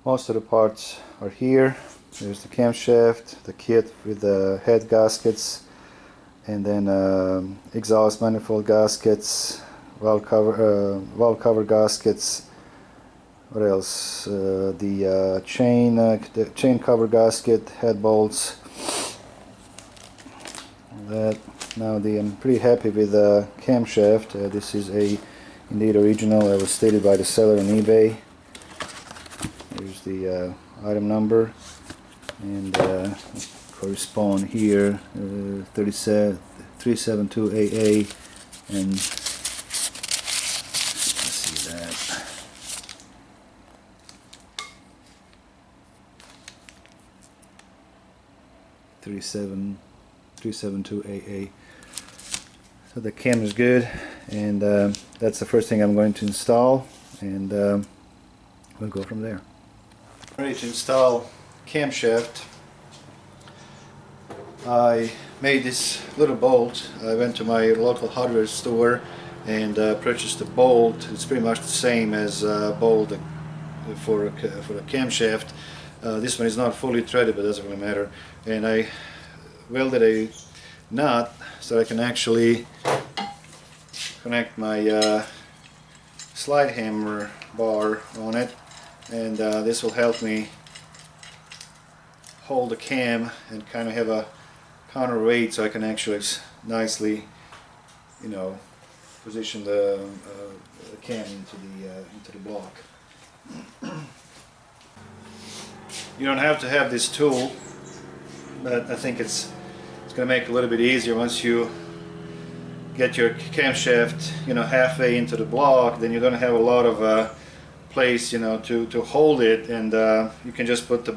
Most of the parts are here. There's the camshaft, the kit with the head gaskets, and then exhaust manifold gaskets, valve cover gaskets. What else? The chain cover gasket, head bolts. I'm pretty happy with the camshaft. This is indeed original. It was stated by the seller on eBay. Here's the item number, and correspond here 372AA, and let's see that. 372AA. So the cam is good, and that's the first thing I'm going to install, and we'll go from there. Ready to install camshaft. I made this little bolt. I went to my local hardware store and purchased a bolt. It's pretty much the same as a bolt for a camshaft. This one is not fully threaded, but it doesn't really matter. And I welded a nut so I can actually connect my slide hammer bar on it, and this will help me hold the cam and kind of have a counterweight, so I can actually nicely, position the cam into the block. You don't have to have this tool, but I think it's going to make it a little bit easier once you get your camshaft, halfway into the block. Then you're going to have a lot of place, to hold it, and you can just put the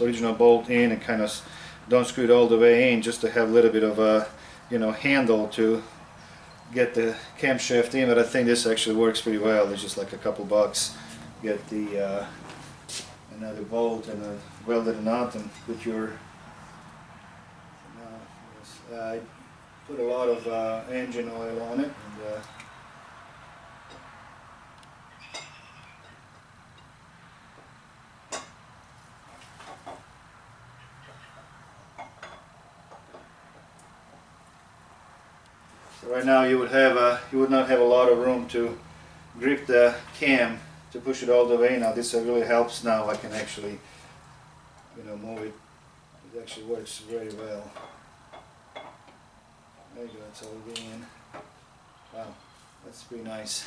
original bolt in, and kind of don't screw it all the way in, just to have a little bit of a, handle to get the camshaft in. But I think this actually works pretty well. It's just like a couple bucks. Get the another bolt and a welded nut, and put your. I put a lot of engine oil on it, and so right now you would not have a lot of room to grip the cam to push it all the way. Now this really helps. Now I can actually move it. It actually works very well. There you go, it's all in. Wow, that's pretty nice.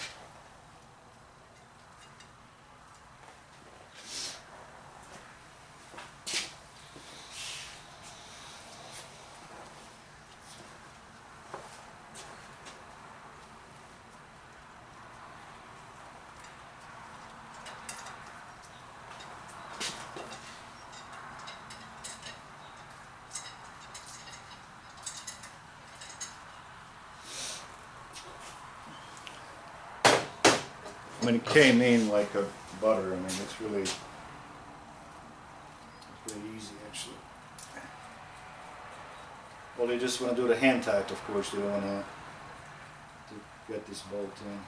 I mean, it came in like a butter. I mean, it's really easy actually. Well, you just want to do the hand tight, of course. You don't want to get this bolt in.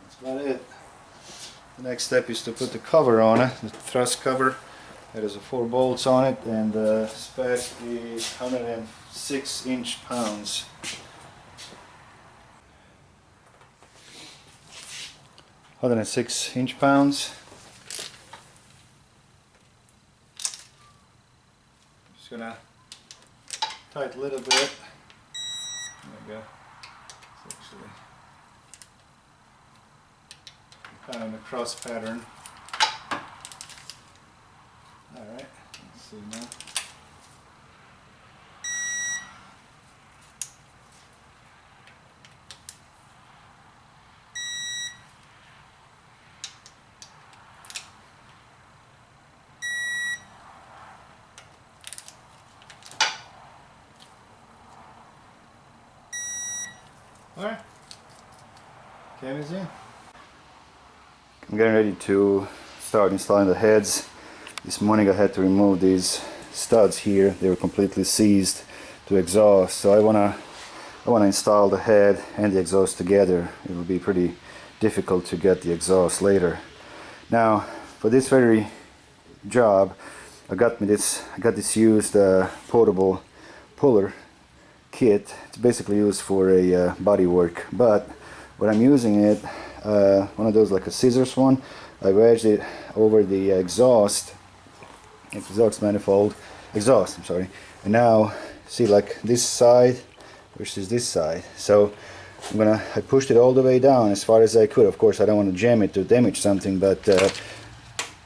That's about it. The next step is to put the cover on it, the thrust cover. There is 4 bolts on it, and the spec is 106 inch-pounds. 106 inch-pounds. Just gonna tighten a little bit. There we go. It's actually kind of in a cross pattern. Alright, let's see now. Alright, cam is in. I'm getting ready to start installing the heads. This morning I had to remove these studs here. They were completely seized to exhaust, so I want I want to install the head and the exhaust together. It will be pretty difficult to get the exhaust later. Now, for this very job, I got this used portable puller kit. It's basically used for a body work, but what I'm using it, one of those like a scissors one, I wedged it over the exhaust manifold, I'm sorry, and now see, like this side versus this side. So I pushed it all the way down as far as I could. Of course I don't want to jam it to damage something, but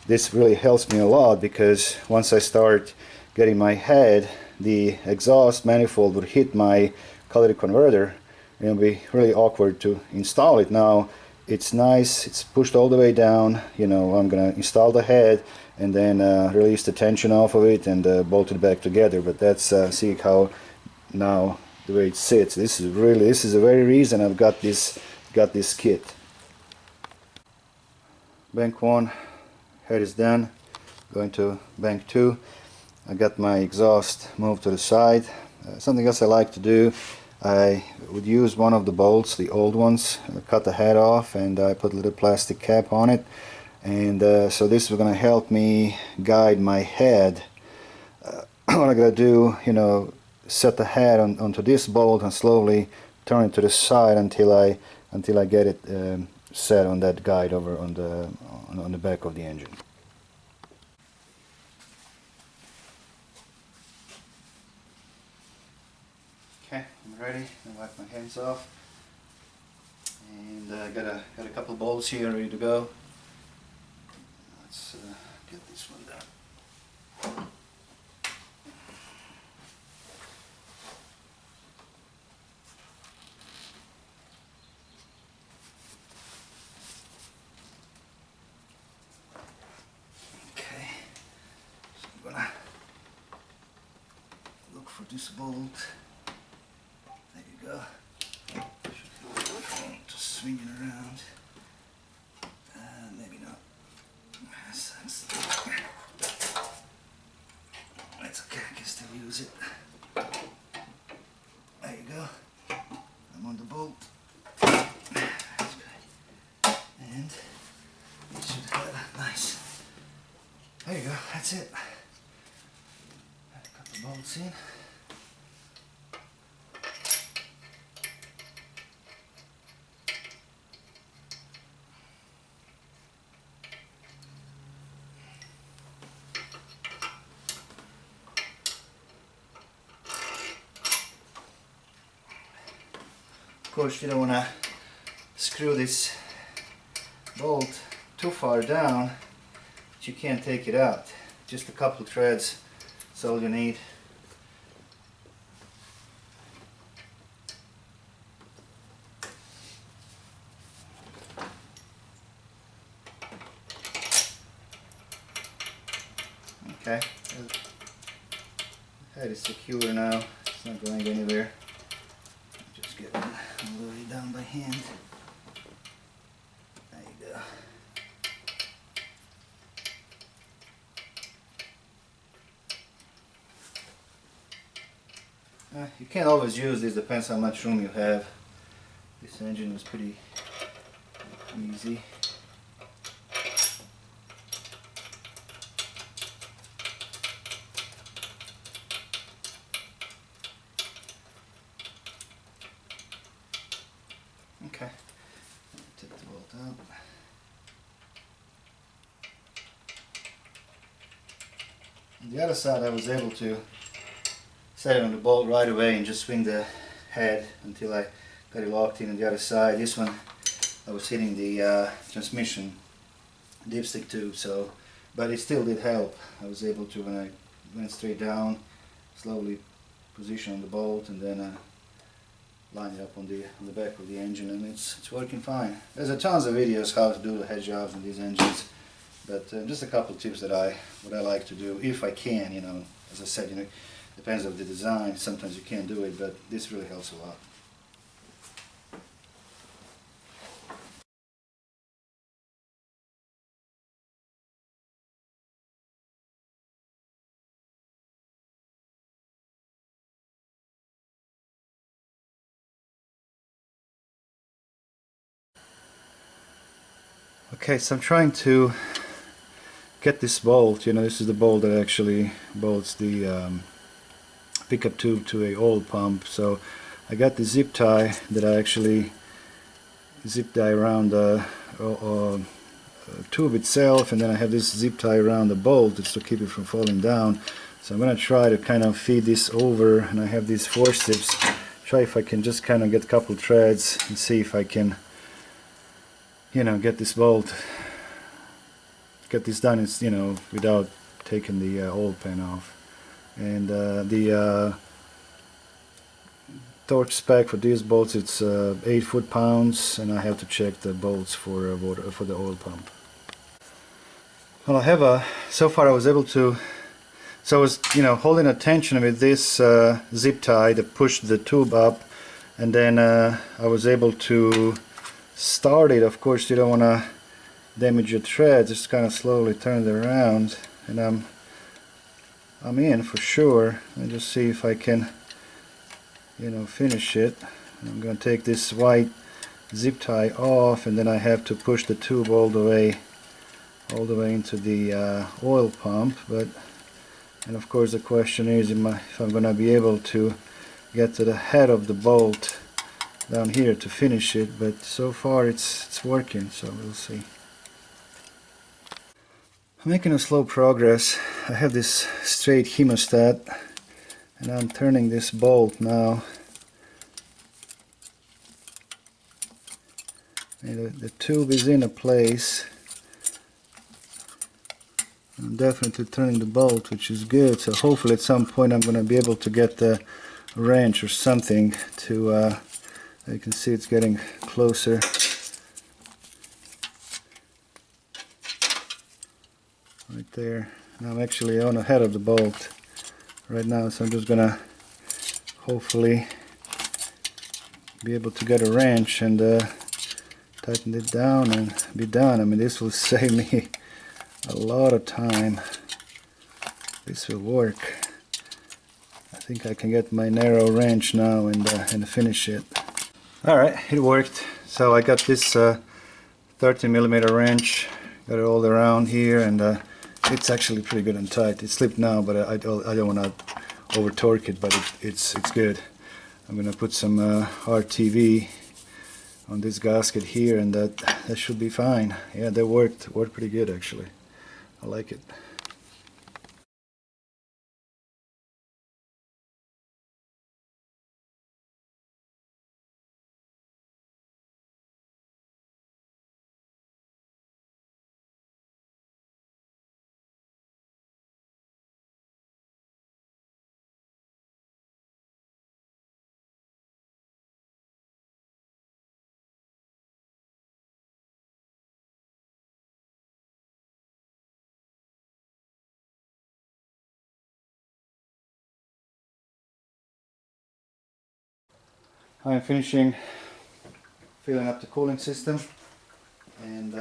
this really helps me a lot, because once I start getting my head, the exhaust manifold would hit my catalytic converter and it'll be really awkward to install it. Now it's nice, it's pushed all the way down. You know, I'm gonna install the head and then release the tension off of it and bolt it back together. But that's see how now the way it sits. This is the very reason I've got this kit. Bank 1 head is done. Going to bank 2. I got my exhaust moved to the side. Something else I like to do, I would use one of the bolts, the old ones, cut the head off, and I put a little plastic cap on it, and so this is going to help me guide my head. What I'm going to do, you know, set the head onto this bolt and slowly turn it to the side until I get it set on that guide over on the back of the engine. Okay, I'm ready. I wipe my hands off, and I got a couple bolts here ready to go. Let's get this one done. Okay, so I'm gonna look for this bolt. There you go. To swing it around. Maybe not. That's okay, I can still use it. There you go. I'm on the bolt. And it should have nice. There you go, that's it. Got the bolts in. Of course, you don't want to screw this bolt too far down that you can't take it out. Just a couple threads, that's all you need. Okay, the head is secure now, it's not going anywhere. Just get it all the way down by hand. There you go. You can't always use this, depends how much room you have. This engine was pretty easy. Okay, take the bolt out. On the other side I was able to set it on the bolt right away and just swing the head until I got it locked in on the other side. This one I was hitting the transmission dipstick tube, so, but it still did help. I was able to, when I went straight down, slowly position the bolt and then line it up on the back of the engine, and it's working fine. There's a tons of videos how to do the head jobs on these engines, but just a couple of tips that what I like to do if I can. You know, as I said, you know, depends on the design. Sometimes you can't do it, but this really helps a lot. Okay, so I'm trying to get this bolt. You know, this is the bolt that actually bolts the pickup tube to a oil pump. So I got the zip tie that I actually zip tie around the tube itself, and then I have this zip tie around the bolt just to keep it from falling down. So I'm going to try to kind of feed this over, and I have these forceps. Try if I can just kind of get a couple threads and see if I can, you know, get this bolt, get this done, you know, without taking the oil pan off. And the torque spec for these bolts, it's 8 foot-pounds, and I have to check the bolts for the oil pump. Well, I have so far I was able to, so I was, you know, holding a tension with this zip tie that pushed the tube up, and then I was able to start it. Of course, you don't want to damage your thread, just kind of slowly turn it around, and I'm in for sure. Let me just see if I can, you know, finish it. I'm going to take this white zip tie off, and then I have to push the tube all the way into the oil pump. And of course the question is if I'm going to be able to get to the head of the bolt down here to finish it, but so far it's working, so we'll see. I'm making a slow progress. I have this straight hemostat, and I'm turning this bolt now. And the tube is in a place. I'm definitely turning the bolt, which is good, so hopefully at some point I'm going to be able to get the wrench or something to, you can see it's getting closer. Right there. Now I'm actually on the head of the bolt right now, so I'm just going to hopefully be able to get a wrench and tighten it down and be done. I mean, this will save me a lot of time. This will work. I think I can get my narrow wrench now and finish it. Alright, it worked. So I got this 13mm wrench, got it all around here, and it's actually pretty good and tight. It's slipped now, but I don't want to over torque it, but it's good. I'm gonna put some RTV on this gasket here, and that should be fine. Yeah, that worked pretty good actually. I like it. I'm finishing filling up the cooling system, and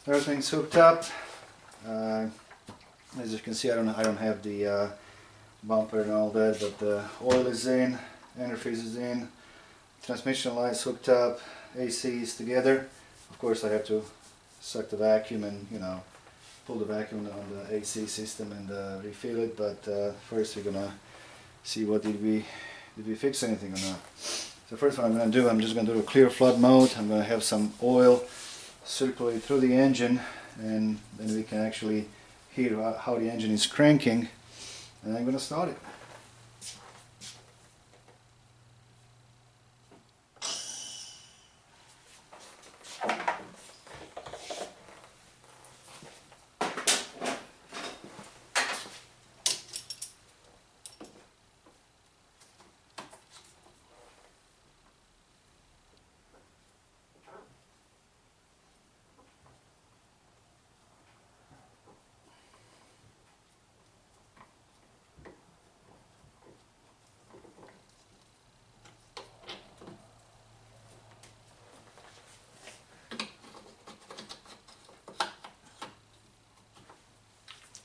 everything's hooked up. As you can see, I don't have the bumper and all that, but the oil is in, antifreeze is in, transmission lights hooked up, AC is together. Of course, I have to suck the vacuum and, you know, pull the vacuum on the AC system and refill it. But first, we're gonna see what did we fix anything or not. So first, what I'm gonna do, I'm just gonna do a clear flood mode. I'm gonna have some oil circulate through the engine, and then we can actually hear how the engine is cranking, and I'm gonna start it.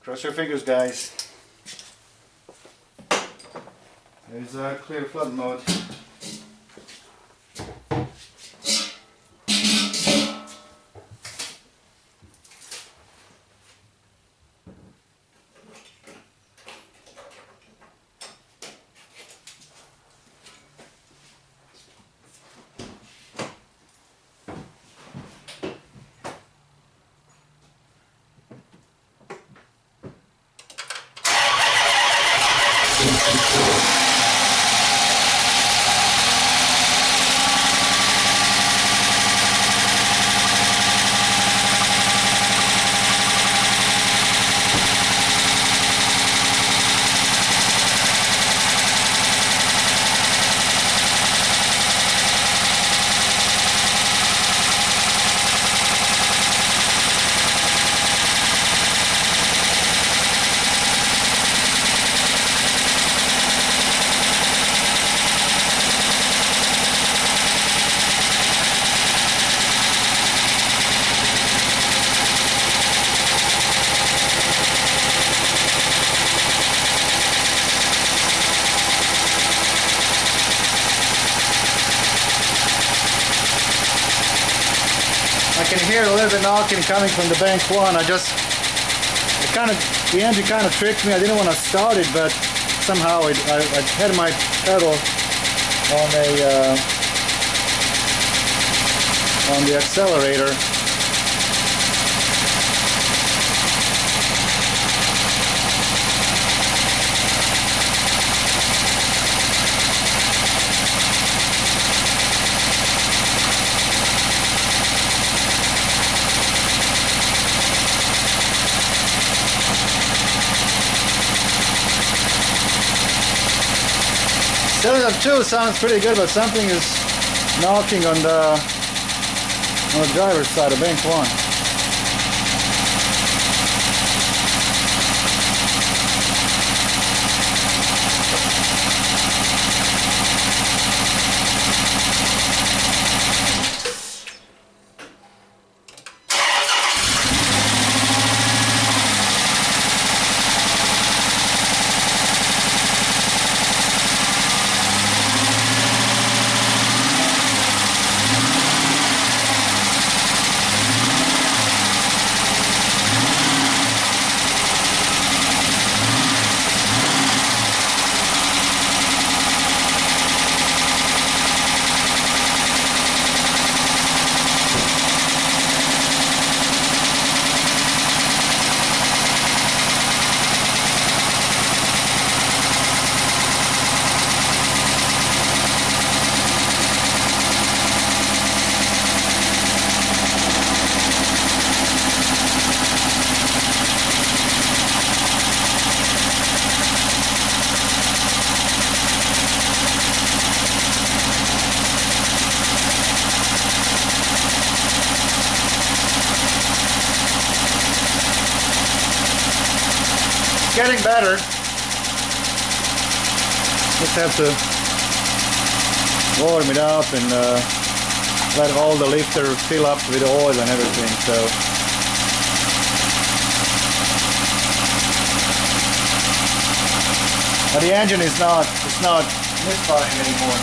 Cross your fingers, guys. There's a clear flood mode. can hear a little bit knocking coming from the bank one. The engine kind of tricked me. I didn't want to start it, but somehow I had my pedal on the accelerator. P0302 sounds pretty good, but something is knocking on the driver's side of bank one. Getting better. Just have to warm it up and let all the lifter fill up with oil and everything. So but the engine is not misfiring anymore.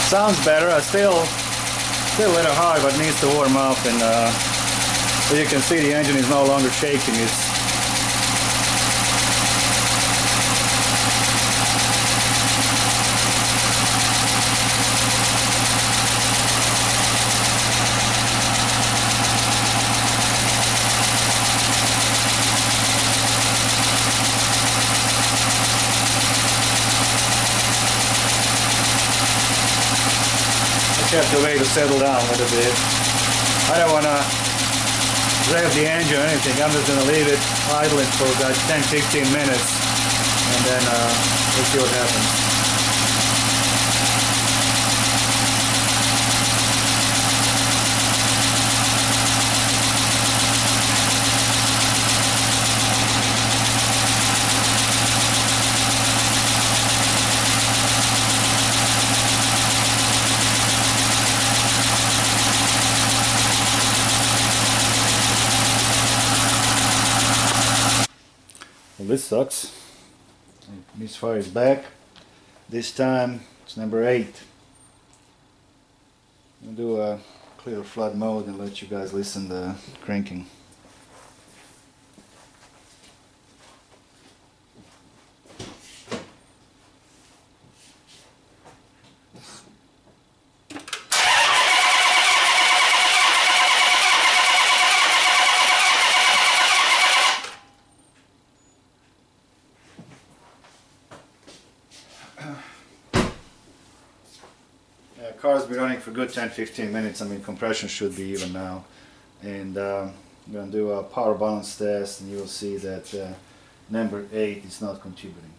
Sounds better. Still a little high, but needs to warm up. And as you can see, the engine is no longer shaking. Have to wait to settle down a little bit. I don't want to rev the engine or anything. I'm just going to leave it idling for about 10-15 minutes and then we'll see what happens. Well, this sucks. Misfire is back. This time it's number 8. I'll do a clear flood mode and let you guys listen to cranking. Car's been running for a good 10-15 minutes. I mean, compression should be even now. And I'm going to do a power balance test, and you'll see that number 8 is not contributing.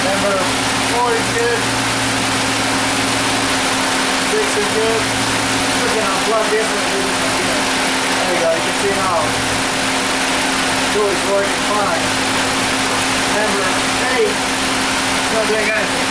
Number 4 is good. 6 is good. We can unplug this one. There you go, you can see now. 2 is working fine. Number 8 is not doing anything.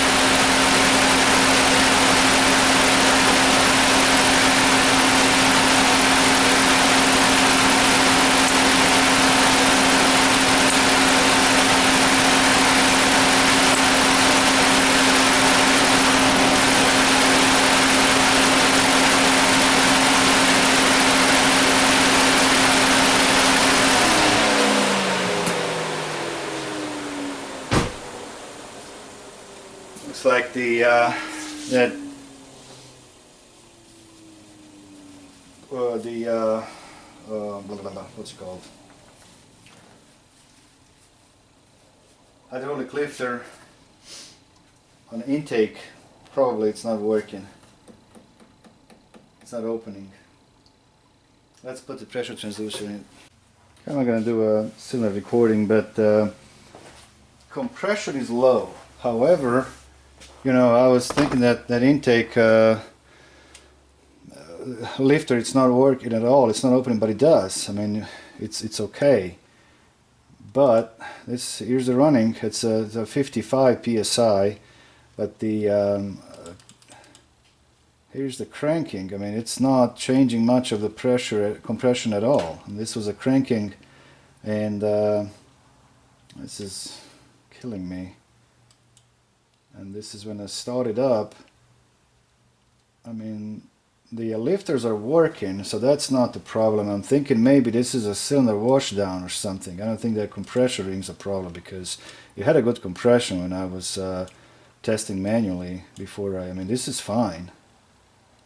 Looks like the what's it called? Hydraulic lifter on the intake, probably it's not working. It's not opening. Let's put the pressure transducer in. I'm not going to do a cylinder recording, but compression is low. However, you know, I was thinking that intake lifter, it's not working at all. It's not opening, but it does. I mean, it's okay. But this, here's the running. It's a 55 psi, but the here's the cranking. I mean, it's not changing much of the pressure compression at all. And this was a cranking, and this is killing me. And this is when I started up. I mean, the lifters are working, so that's not the problem. I'm thinking maybe this is a cylinder washdown or something. I don't think that compression ring's a problem, because it had a good compression when I was testing manually before. I mean, this is fine.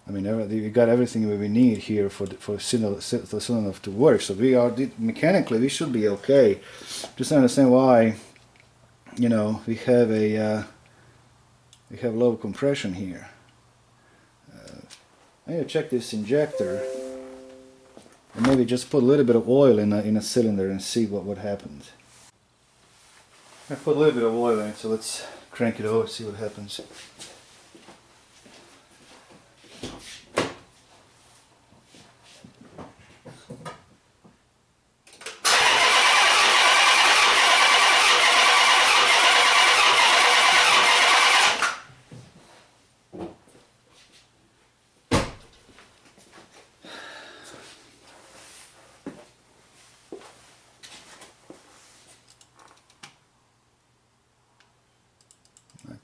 I mean, we got everything we need here for the cylinder to work. So we are mechanically, we should be okay. Just understand why, you know, we have a we have low compression here. I need to check this injector, and maybe just put a little bit of oil in a cylinder and see what happens. I put a little bit of oil in it, so let's crank it over, see what happens.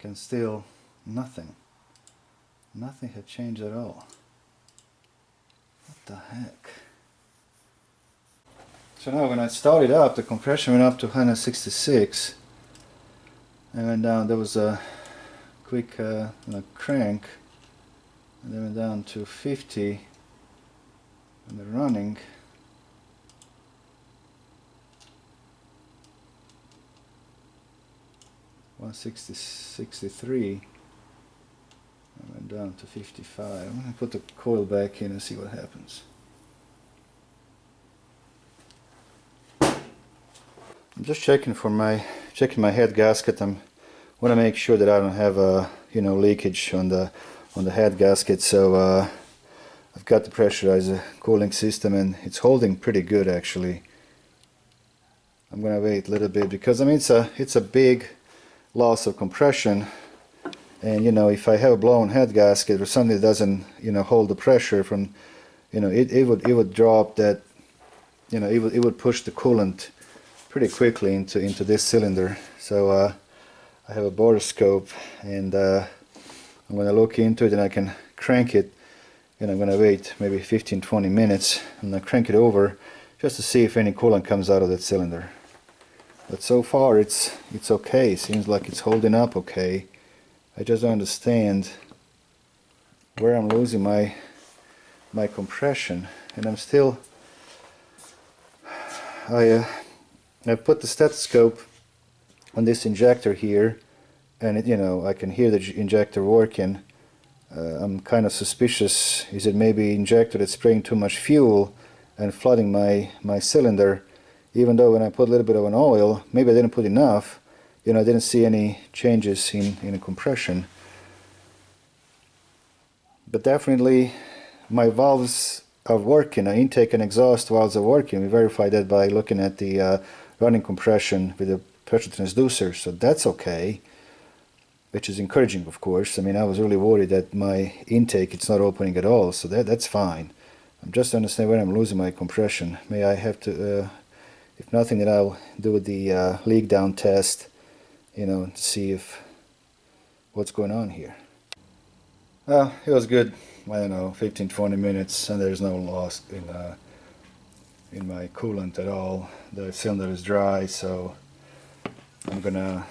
And still nothing had changed at all. What the heck? So now when I started up, the compression went up to 166 and went down. There was a quick crank, and then went down to 50 and the running. $163 and went down to 55. I'm going to put the coil back in and see what happens. I'm just checking my head gasket. I want to make sure that I don't have a leakage on the head gasket. So I've got the pressurizer cooling system, and it's holding pretty good actually. I'm going to wait a little bit, because I mean it's a big loss of compression, and if I have a blown head gasket or something that doesn't hold the pressure from, it would drop that, it would push the coolant pretty quickly into this cylinder. So I have a borescope, and I'm going to look into it, and I can crank it, and I'm going to wait maybe 15-20 minutes and I crank it over just to see if any coolant comes out of that cylinder. But so far it's okay. Seems like it's holding up okay. I just don't understand where I'm losing my compression, and I'm still I put the stethoscope on this injector here, and it, I can hear the injector working. I'm kind of suspicious. Is it maybe injector that's spraying too much fuel and flooding my cylinder? Even though when I put a little bit of an oil, maybe I didn't put enough, I didn't see any changes in the compression. But definitely my valves are working, intake and exhaust valves are working. We verified that by looking at the running compression with the pressure transducer, so that's okay. Which is encouraging, of course. I mean, I was really worried that my intake, it's not opening at all, so that's fine. I'm just understanding where I'm losing my compression. May I have to, if nothing, then I'll do the leak down test, to see if what's going on here. Well, it was good, I don't know, 15-20 minutes, and there's no loss in my coolant at all. The cylinder is dry, so I'm gonna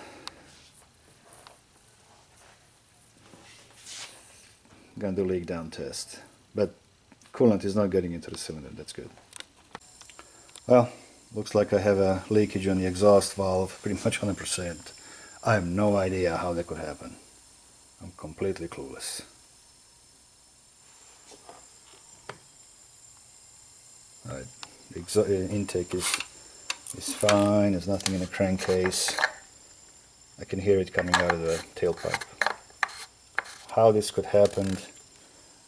do leak down test, but coolant is not getting into the cylinder. That's good. Well, looks like I have a leakage on the exhaust valve, pretty much 100%. I have no idea how that could happen. I'm completely clueless. Alright, the intake is fine. There's nothing in the crankcase. I can hear it coming out of the tailpipe. How this could happen,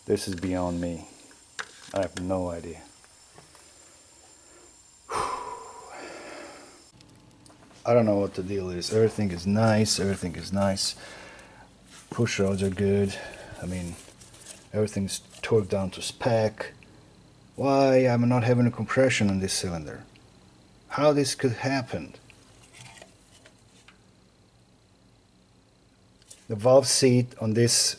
this is beyond me. I have no idea. I don't know what the deal is. Everything is nice. Everything is nice. Push rods are good. I mean, everything's torqued down to spec. Why am I not having a compression on this cylinder? How this could happen? The valve seat on this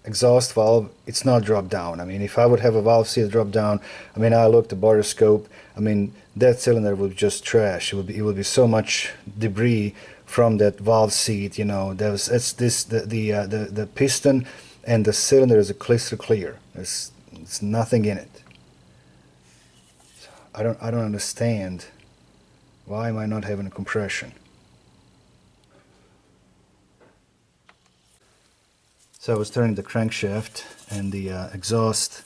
exhaust valve, it's not dropped down. I mean, if I would have a valve seat drop down, I mean, I looked at the borescope, I mean, that cylinder would be just trash. It would be so much debris from that valve seat. The piston and the cylinder is a crystal clear. There's nothing in it. I don't understand. Why am I not having a compression? So I was turning the crankshaft, and the exhaust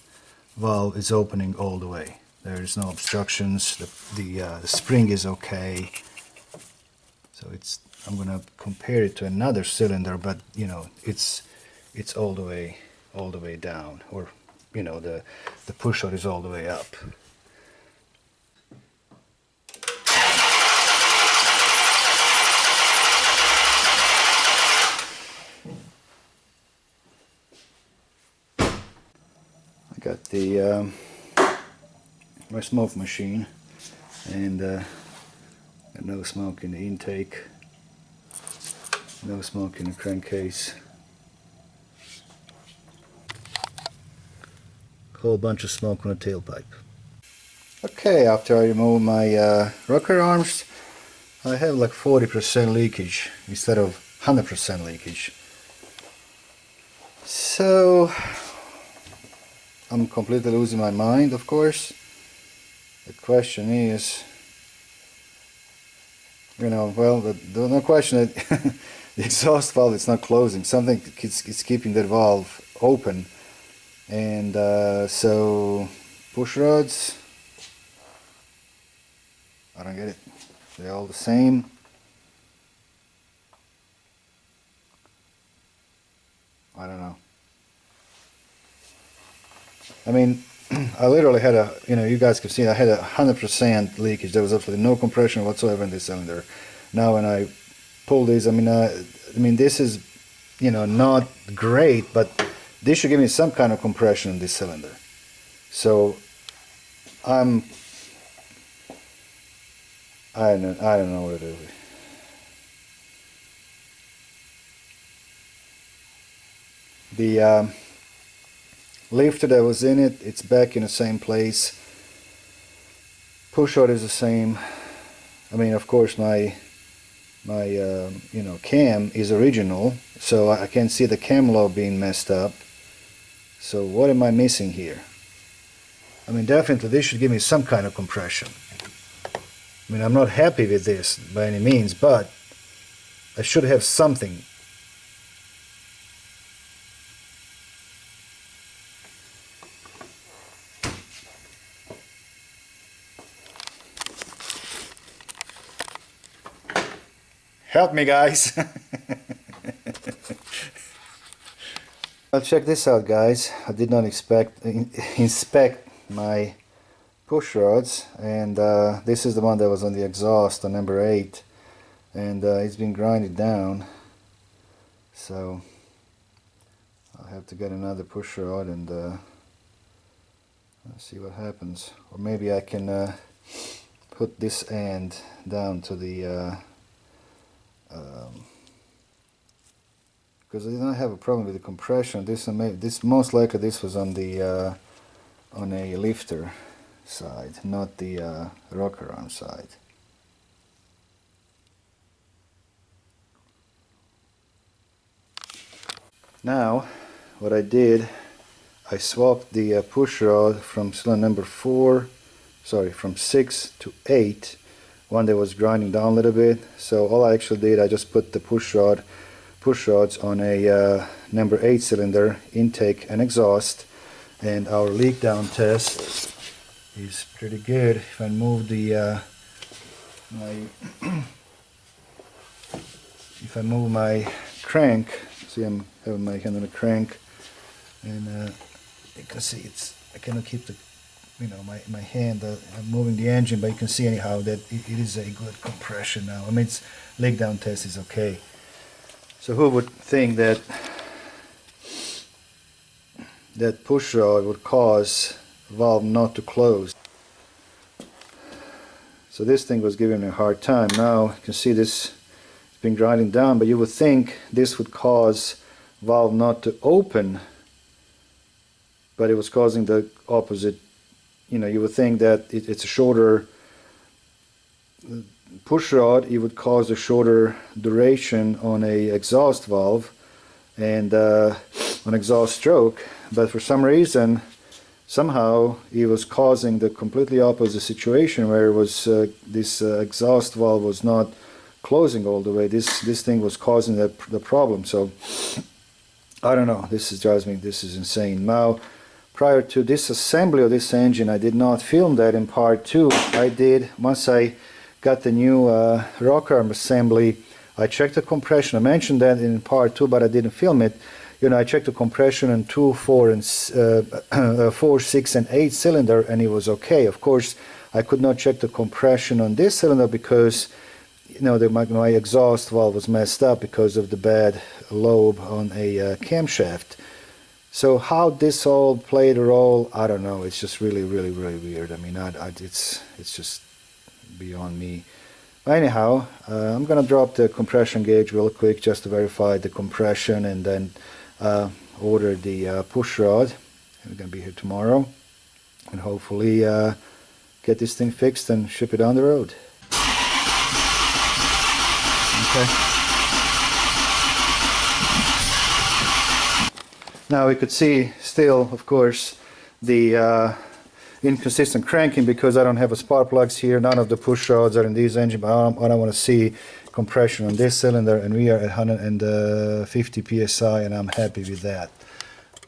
valve is opening all the way. There is no obstructions. The spring is okay. So I'm gonna compare it to another cylinder, but it's all the way down, or the push rod is all the way up. Got the my smoke machine, and no smoke in the intake, no smoke in the crankcase, whole bunch of smoke on the tailpipe. Okay, after I remove my rocker arms, I have like 40% leakage instead of 100% leakage. So I'm completely losing my mind, of course. The question is, well, the no question that the exhaust valve is not closing. Something is keeping that valve open, and so push rods, I don't get it. They're all the same. I don't know. I mean, I literally had you guys can see I had 100% leakage. There was absolutely no compression whatsoever in this cylinder. Now when I pull these, I mean this is, not great, but this should give me some kind of compression in this cylinder. So I'm I don't know what to do. The lifter that was in it, it's back in the same place. Push rod is the same. I mean, of course, my you know, cam is original, so I can see the cam lobe being messed up. So what am I missing here? I mean, definitely this should give me some kind of compression. I mean, I'm not happy with this by any means, but I should have something. Help me, guys. Well, check this out, guys. I did not inspect my push rods, and this is the one that was on the exhaust on number 8, and it's been grinded down, so I'll have to get another push rod and let's see what happens. Or maybe I can put this end down to the because I did not have a problem with the compression. This most likely this was on the on a lifter side, not the rocker arm side. Now, what I did, I swapped the push rod from cylinder number 4, sorry, from 6 to 8. One that was grinding down a little bit. So all I actually did, I just put the push rods on a number 8 cylinder, intake and exhaust, and our leak down test is pretty good. If I move the if I move my crank, see I'm having my hand on the crank, and you can see I cannot keep the, you know, my hand, I'm moving the engine, but you can see anyhow that it is a good compression now. I mean, its leak down test is okay. So who would think that that push rod would cause valve not to close? So this thing was giving me a hard time. Now you can see this, it's been grinding down, but you would think this would cause valve not to open, but it was causing the opposite. You know, you would think that it's a shorter push rod, it would cause a shorter duration on a exhaust valve and on exhaust stroke, but for some reason, somehow it was causing the completely opposite situation, where it was this exhaust valve was not closing all the way. This thing was causing the problem. So I don't know, this is insane. Now, prior to this assembly of this engine, I did not film that in part 2. I did, once I got the new rocker arm assembly, I checked the compression. I mentioned that in part 2, but I didn't film it. You know, I checked the compression in 2, 4, and 4, 6, and 8 cylinder, and it was okay. Of course, I could not check the compression on this cylinder because, you know, my exhaust valve was messed up because of the bad lobe on a camshaft. So how this all played a role, I don't know. It's just really weird. I mean, it's just beyond me. Anyhow, I'm gonna drop the compression gauge real quick just to verify the compression, and then order the push rod. We're gonna be here tomorrow, and hopefully get this thing fixed and ship it on the road. Okay. Now we could see still, of course, the inconsistent cranking because I don't have a spark plugs here. None of the push rods are in this engine, but I don't want to see compression on this cylinder, and we are at 150 psi, and I'm happy with that.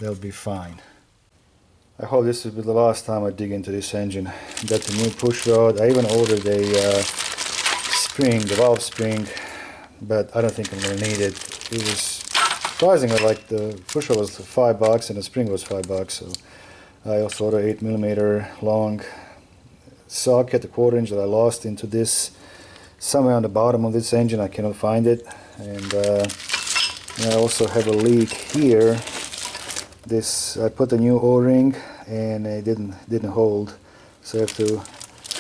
That'll be fine. I hope this will be the last time I dig into this engine. Got the new push rod. I even ordered a spring, the valve spring, but I don't think I'm going to need it. It was surprisingly, like, the push rod was $5 and the spring was $5, so I also ordered 8mm long socket, a 1/4 inch that I lost into this somewhere on the bottom of this engine. I cannot find it, and I also have a leak here. This, I put a new O-ring and it didn't hold, so I have to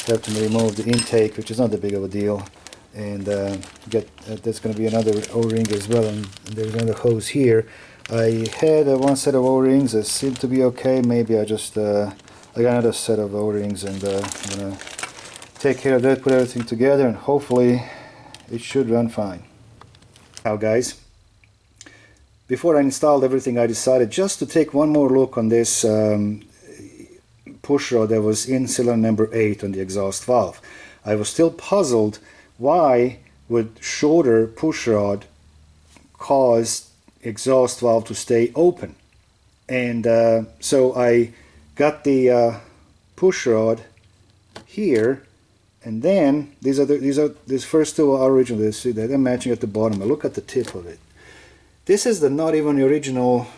have to remove the intake, which is not that big of a deal, and get there's going to be another O-ring as well, and there's another hose here. I had one set of O-rings that seemed to be okay. Maybe I just I got another set of O-rings, and I'm gonna take care of that, put everything together, and hopefully it should run fine. Now guys, before I installed everything, I decided just to take one more look on this push rod that was in cylinder number 8 on the exhaust valve. I was still puzzled why would shorter push rod cause exhaust valve to stay open. And so I got the push rod here, and then these first two are original. See that they're matching at the bottom. Look at the tip of it. This is not even the original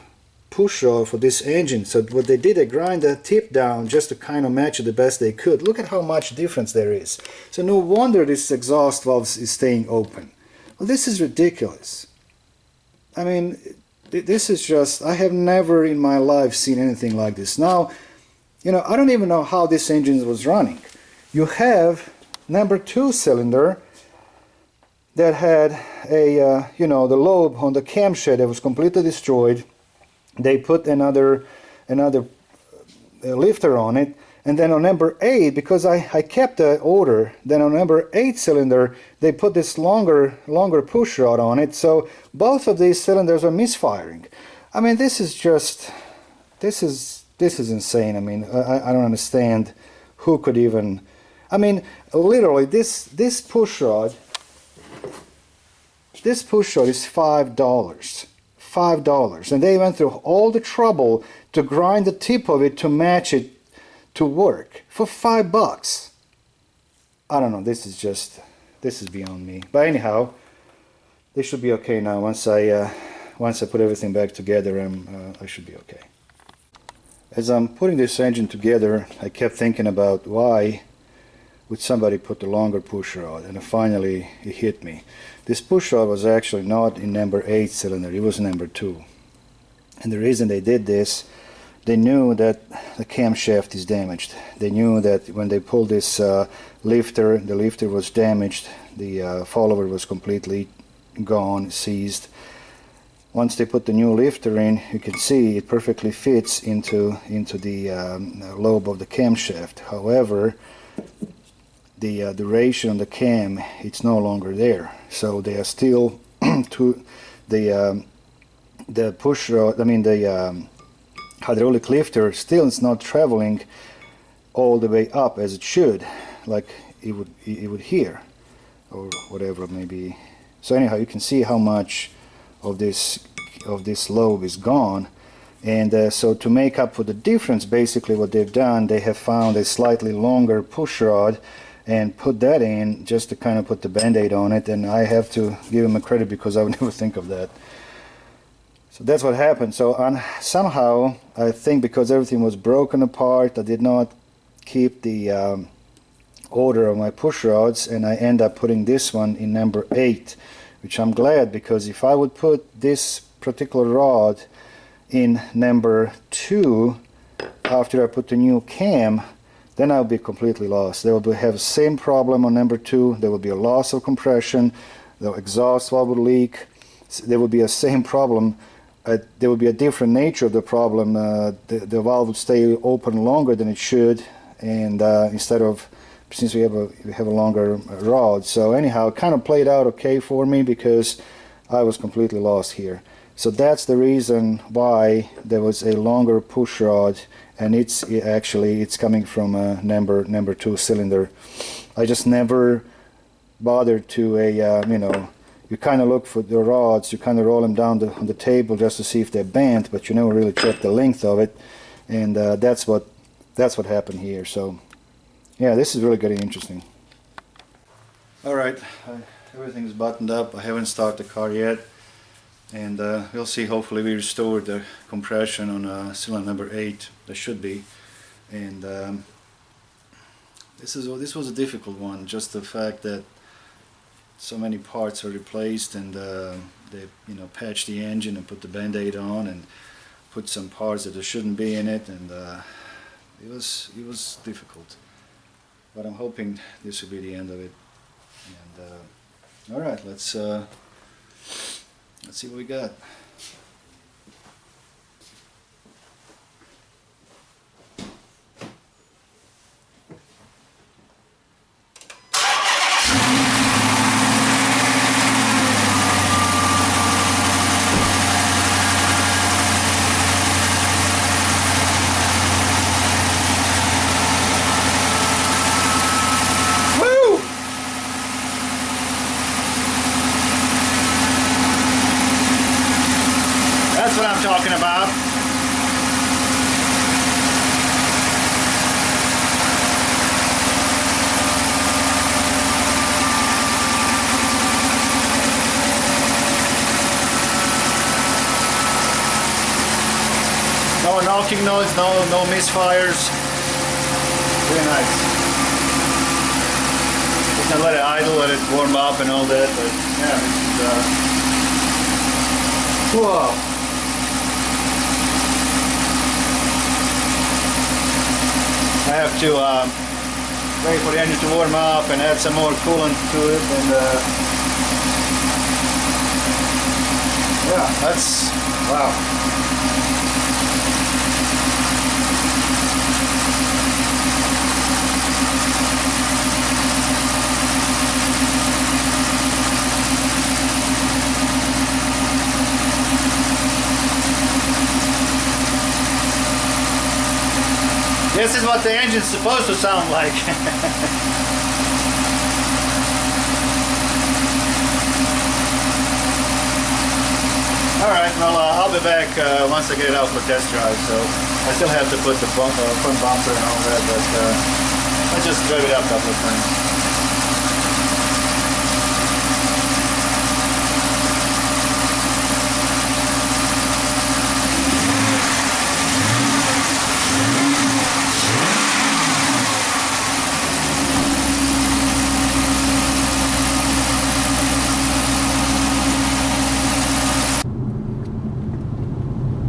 push rod for this engine. So what they did, they grind the tip down just to kind of match it the best they could. Look at how much difference there is. So no wonder this exhaust valve is staying open. Well, this is ridiculous. I mean, this is just, I have never in my life seen anything like this. Now, you know, I don't even know how this engine was running. You have number 2 cylinder that had a, you know, the lobe on the camshaft that was completely destroyed. They put another lifter on it, and then on number 8, because I kept the order, then on number 8 cylinder they put this longer push rod on it, so both of these cylinders are misfiring. I mean, this is just, this is insane. I mean, I don't understand who could even, I mean, literally this push rod is $5. $5, and they went through all the trouble to grind the tip of it to match it to work for $5. I don't know, this is beyond me. But anyhow, this should be okay now. Once I put everything back together, I should be okay. As I'm putting this engine together, I kept thinking about why would somebody put the longer push rod, and finally it hit me. This push rod was actually not in number 8 cylinder, it was number 2. And the reason they did this, they knew that the camshaft is damaged. They knew that when they pulled this lifter, the lifter was damaged, the follower was completely gone, seized. Once they put the new lifter in, you can see it perfectly fits into the lobe of the camshaft. However, the duration on the cam, it's no longer there, so they are still the push rod, I mean the hydraulic lifter still is not traveling all the way up as it should, like it would here, or whatever it may be. So anyhow, you can see how much of this lobe is gone, and so to make up for the difference, basically what they've done, they have found a slightly longer push rod and put that in just to kind of put the band-aid on it, and I have to give him a credit because I would never think of that. So that's what happened. So somehow, I think because everything was broken apart, I did not keep the order of my push rods, and I end up putting this one in number 8, which I'm glad, because if I would put this particular rod in number 2 after I put the new cam, then I'll be completely lost. They will have the same problem on number 2. There will be a loss of compression. The exhaust valve would leak. There will be a same problem. There will be a different nature of the problem. The valve would stay open longer than it should, and instead of, since we have a longer rod. So anyhow, it kind of played out okay for me because I was completely lost here. So that's the reason why there was a longer push rod, and it's coming from a number 2 cylinder. I just never bothered to you know, you kind of look for the rods, you kind of roll them down on the table just to see if they're bent, but you never really check the length of it, and that's what happened here. So yeah, this is really getting interesting. All right, everything's buttoned up. I haven't started the car yet. And we'll see, hopefully we restored the compression on cylinder number 8. There should be. And this was a difficult one, just the fact that so many parts are replaced, and they patched the engine and put the band-aid on and put some parts that there shouldn't be in it, and it was difficult. but I'm hoping this will be the end of it. And all right, let's see what we got. That's what I'm talking about. No knocking noise, no misfires. Very nice. Just gonna let it idle, let it warm up and all that, but yeah, this is whoa. I have to wait for the engine to warm up and add some more coolant to it, and yeah, that's wow. This is what the engine's supposed to sound like. Alright, well I'll be back once I get it out for test drive, so I still have to put the front bumper and all that, but I just drive it out a couple of times.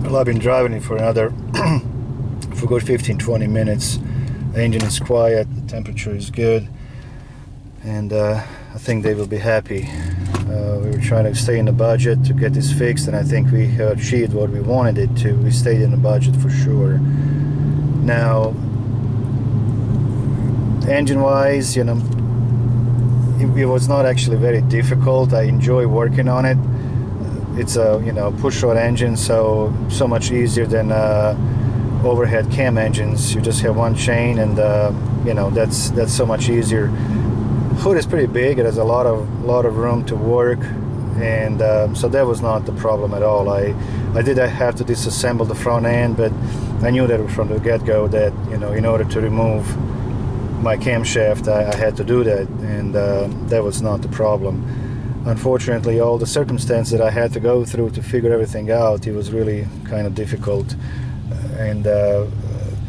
Well, I've been driving it for another for a good 15-20 minutes. The engine is quiet, the temperature is good, and I think they will be happy. We were trying to stay in the budget to get this fixed, and I think we achieved what we wanted it to. We stayed in the budget for sure. Now, engine-wise, you know, it was not actually very difficult. I enjoy working on it. It's a push-rod engine, so much easier than overhead cam engines. You just have one chain, and that's so much easier. Hood is pretty big. It has a lot of room to work, and so that was not the problem at all. I did have to disassemble the front end, but I knew that from the get-go that in order to remove my camshaft, I had to do that, and that was not the problem. Unfortunately, all the circumstances that I had to go through to figure everything out, it was really kind of difficult. And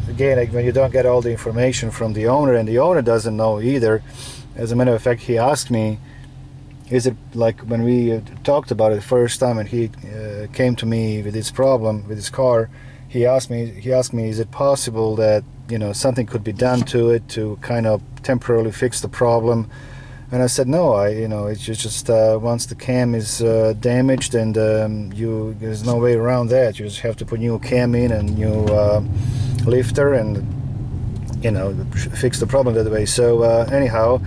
again, when you don't get all the information from the owner, and the owner doesn't know either. As a matter of fact, he asked me, is it like when we talked about it the first time, and he came to me with this problem with his car, he asked me, is it possible that something could be done to it to kind of temporarily fix the problem? And I said, no, it's just once the cam is damaged, and there's no way around that. You just have to put new cam in and new lifter, and fix the problem that way. So anyhow,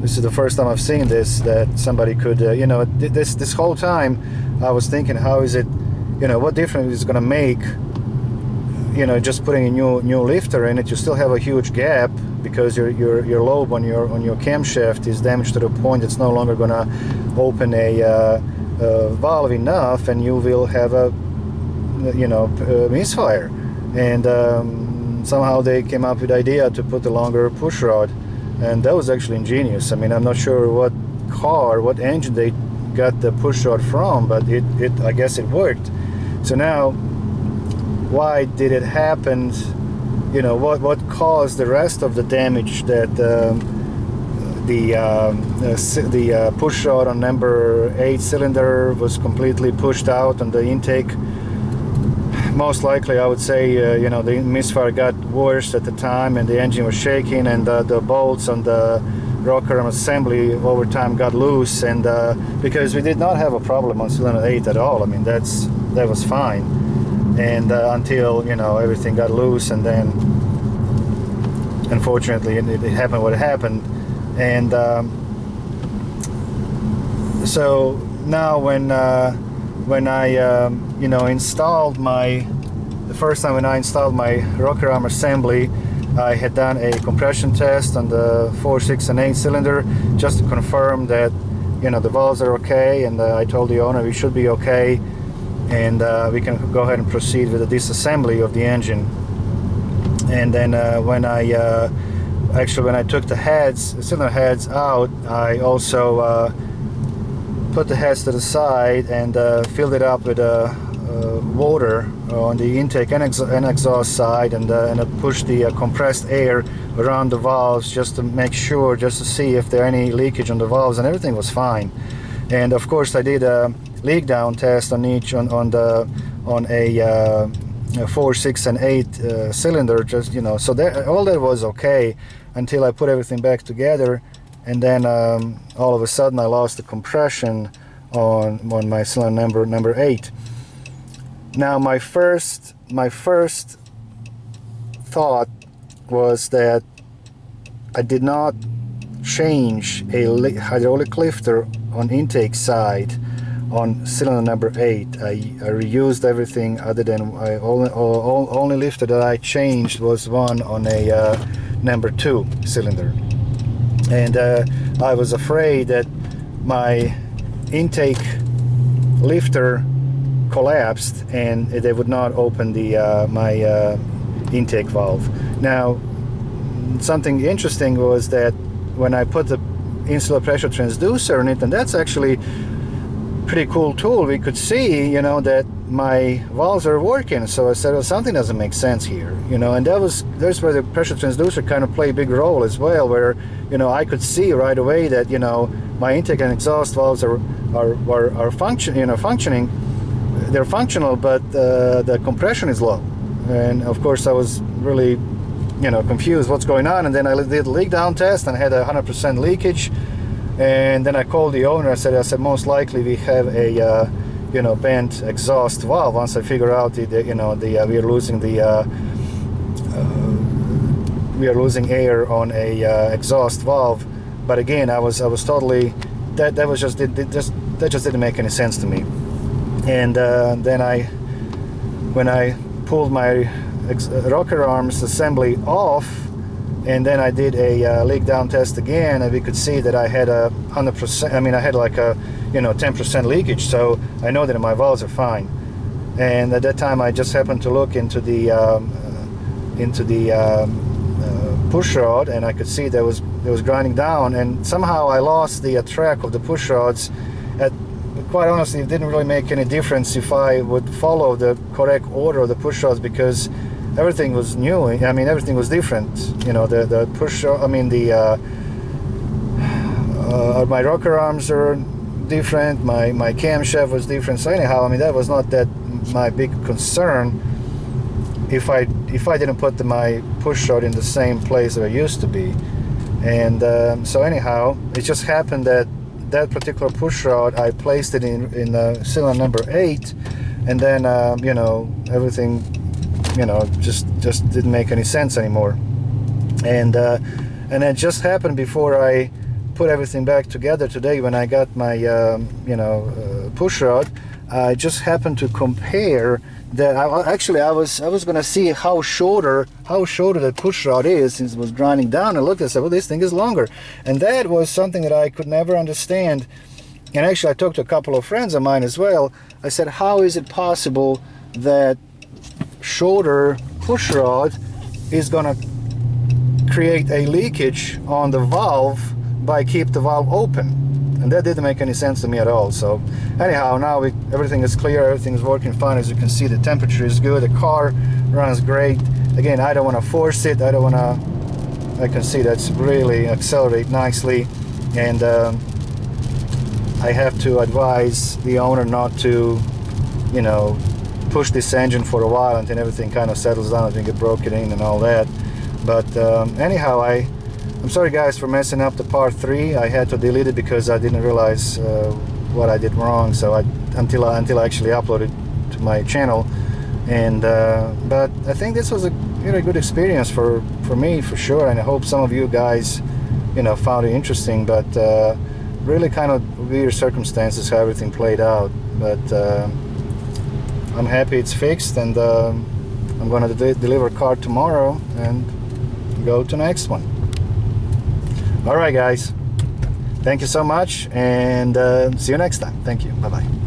this is the first time I've seen this, that somebody could, this whole time I was thinking, how is it, what difference is it going to make, just putting a new lifter in it? You still have a huge gap, because your lobe on your camshaft is damaged to the point it's no longer going to open a valve enough, and you will have a misfire. And somehow they came up with the idea to put a longer push rod, and that was actually ingenious. I mean, I'm not sure what engine they got the push rod from, but I guess it worked. So now, why did it happen? What caused the rest of the damage, that the push rod on number 8 cylinder was completely pushed out on the intake? most likely I would say you know, the misfire got worse at the time and the engine was shaking, and the bolts on the rocker arm assembly over time got loose, and because we did not have a problem on cylinder 8 at all. I mean, that was fine, and until, you know, everything got loose, and then unfortunately it happened what happened. And so now when I you know, installed the first time when I installed my rocker arm assembly, I had done a compression test on the 4, 6 and 8 cylinder just to confirm that, you know, the valves are okay, and I told the owner we should be okay, and we can go ahead and proceed with the disassembly of the engine. And then when I took the cylinder heads out, I also put the heads to the side and filled it up with water on the intake and exhaust side, and I pushed the compressed air around the valves just to make sure, just to see if there are any leakage on the valves, and everything was fine. And of course I did a leak down test on a 4, 6 and 8 cylinder, just, you know, so all that was okay until I put everything back together, and then all of a sudden I lost the compression on my cylinder number 8. Now my first thought was that I did not change a hydraulic lifter on intake side on cylinder number 8. I reused everything, other than only lifter that I changed was one on a number 2 cylinder. And I was afraid that my intake lifter collapsed and they would not open my intake valve. Now, something interesting was that when I put the insular pressure transducer in it, and that's actually pretty cool tool, we could see, you know, that my valves are working. So I said, well, something doesn't make sense here, you know, and there's where the pressure transducer kind of play a big role as well, where, you know, I could see right away that, you know, my intake and exhaust valves are functioning. They're functional, but the compression is low. And of course I was really, you know, confused what's going on. And then I did a leak down test and had 100% leakage. And then I called the owner. I said most likely we have a you know, bent exhaust valve. Once I figure out we are losing air on a exhaust valve. But again, I was totally, that just didn't make any sense to me. And then when I pulled my rocker arms assembly off, and then I did a leak down test again, and we could see that I had 100%. I mean, I had like a 10% leakage. So I know that my valves are fine. And at that time, I just happened to look into the push rod, and I could see that it was grinding down. And somehow I lost the track of the push rods. Quite honestly, it didn't really make any difference if I would follow the correct order of the push rods, because everything was new. I mean, everything was different. You know, the push rod, I mean, my rocker arms are different. My camshaft was different. So anyhow, I mean, that was not that my big concern if I didn't put my push rod in the same place that it used to be. And so anyhow, it just happened that particular push rod, I placed it in cylinder number 8, and then you know, everything, you know, just didn't make any sense anymore. And it just happened before I put everything back together today, when I got my push rod. I just happened to compare that. I was going to see how shorter that push rod is, since it was grinding down, and looked and said, well, this thing is longer. And that was something that I could never understand. And actually I talked to a couple of friends of mine as well. I said, how is it possible that shorter push rod is going to create a leakage on the valve by keep the valve open? And that didn't make any sense to me at all. So anyhow, now everything is clear, everything is working fine. As you can see, the temperature is good, the car runs great. Again, I don't want to force it, I can see that's really accelerate nicely. And I have to advise the owner not to, you know, push this engine for a while until everything kind of settles down. I think it broke it in and all that. But anyhow, I'm sorry guys for messing up the part 3. I had to delete it because I didn't realize what I did wrong. So until I actually uploaded to my channel. And but I think this was a really good experience for me, for sure, and I hope some of you guys, you know, found it interesting. But really kind of weird circumstances how everything played out. But I'm happy it's fixed, and I'm gonna deliver a car tomorrow and go to the next one. All right guys, thank you so much, and see you next time. Thank you. Bye bye.